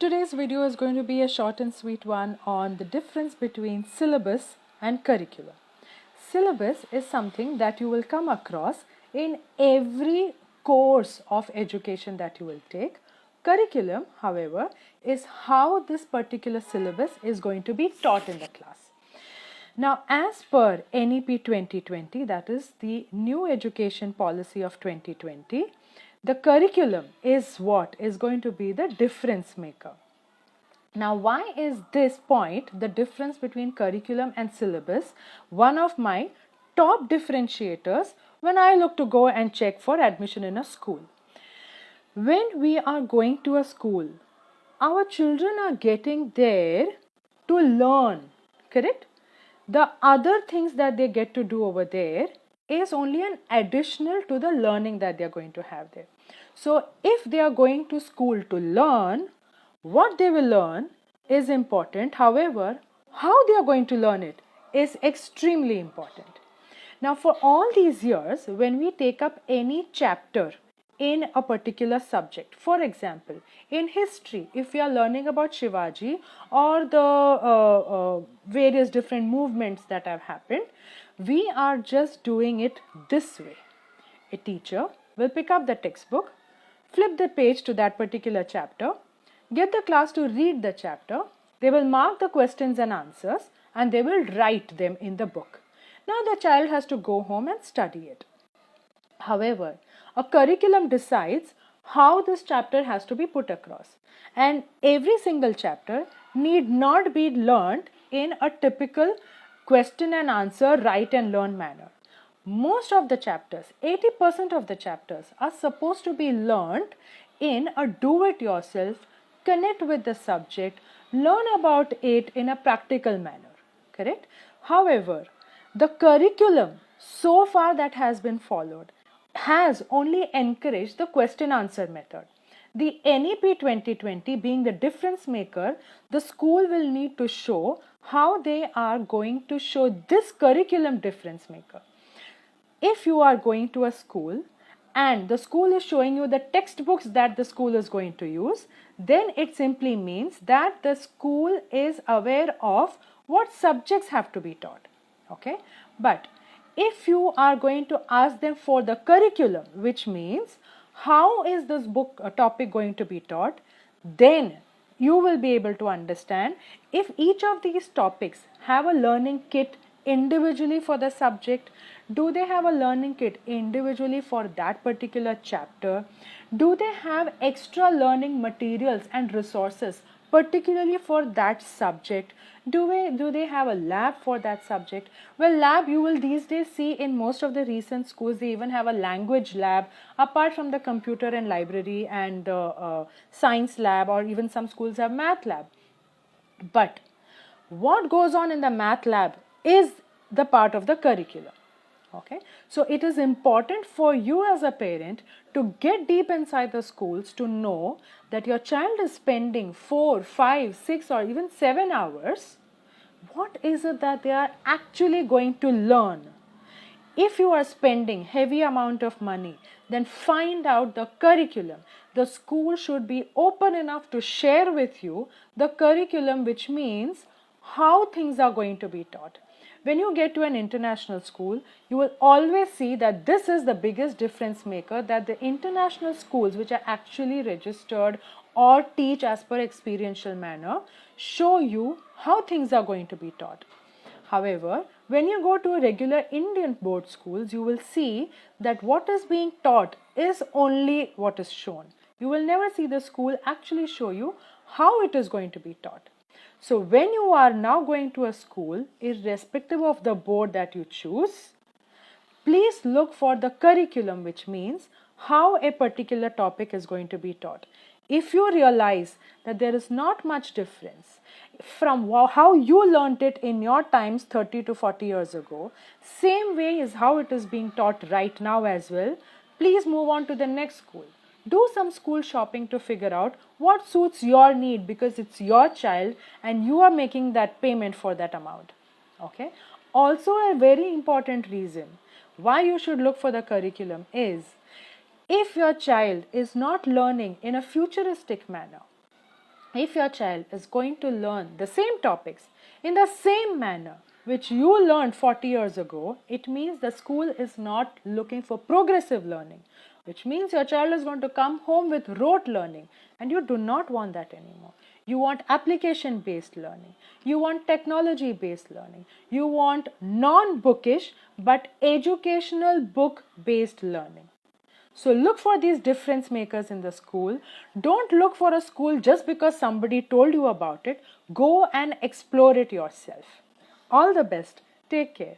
Today's video is going to be a short and sweet one on the difference between syllabus and curriculum. Syllabus is something that you will come across in every course of education that you will take. Curriculum, however, is how this particular syllabus is going to be taught in the class. Now, as per NEP 2020, that is the new education policy of 2020, the curriculum is what is going to be the difference maker. Now, why is this point, the difference between curriculum and syllabus, one of my top differentiators when I look to go and check for admission in a school? When we are going to a school, our children are getting there to learn, correct? The other things that they get to do over there is only an additional to the learning that they are going to have there. So, if they are going to school to learn, what they will learn is important. However, how they are going to learn it is extremely important. Now, for all these years, when we take up any chapter in a particular subject, for example, in history, if we are learning about Shivaji or the various different movements that have happened, we are just doing it this way. A teacher will pick up the textbook, flip the page to that particular chapter, get the class to read the chapter, they will mark the questions and answers, and they will write them in the book. Now the child has to go home and study it. However, a curriculum decides how this chapter has to be put across, and every single chapter need not be learned in a typical question and answer, write and learn manner. Most of the chapters, 80% of the chapters are supposed to be learned in a do-it-yourself, connect with the subject, learn about it in a practical manner, correct? However, the curriculum so far that has been followed has only encouraged the question answer method. The NEP 2020 being the difference maker, the school will need to show how they are going to show this curriculum difference maker. If you are going to a school and the school is showing you the textbooks that the school is going to use, then it simply means that the school is aware of what subjects have to be taught. Okay, but if you are going to ask them for the curriculum, which means how is this book topic going to be taught, then you will be able to understand if each of these topics have a learning kit individually for the subject. Do they have a learning kit individually for that particular chapter? Do they have extra learning materials and resources particularly for that subject? Do they have a lab for that subject? Well, lab you will these days see in most of the recent schools, they even have a language lab apart from the computer and library and the science lab, or even some schools have math lab. But what goes on in the math lab is the part of the curriculum. Okay, so it is important for you as a parent to get deep inside the schools to know that your child is spending 4, 5, 6 or even 7 hours. What is it that they are actually going to learn? If you are spending heavy amount of money, then find out the curriculum. The school should be open enough to share with you the curriculum, which means how things are going to be taught. When you get to an international school, you will always see that this is the biggest difference maker, that the international schools which are actually registered or teach as per experiential manner show you how things are going to be taught. However, when you go to a regular Indian board schools, you will see that what is being taught is only what is shown. You will never see the school actually show you how it is going to be taught. So when you are now going to a school, irrespective of the board that you choose, please look for the curriculum, which means how a particular topic is going to be taught. If you realize that there is not much difference from how you learnt it in your times 30 to 40 years ago, same way is how it is being taught right now as well, please move on to the next school. Do some school shopping to figure out what suits your need, because it's your child and you are making that payment for that amount. Okay. Also, a very important reason why you should look for the curriculum is, if your child is not learning in a futuristic manner, if your child is going to learn the same topics in the same manner which you learned 40 years ago, it means the school is not looking for progressive learning, which means your child is going to come home with rote learning, and you do not want that anymore. You want application based learning, you want technology based learning, you want non-bookish but educational book based learning. So look for these difference makers in the school. Don't look for a school just because somebody told you about it. Go and explore it yourself. All the best. Take care.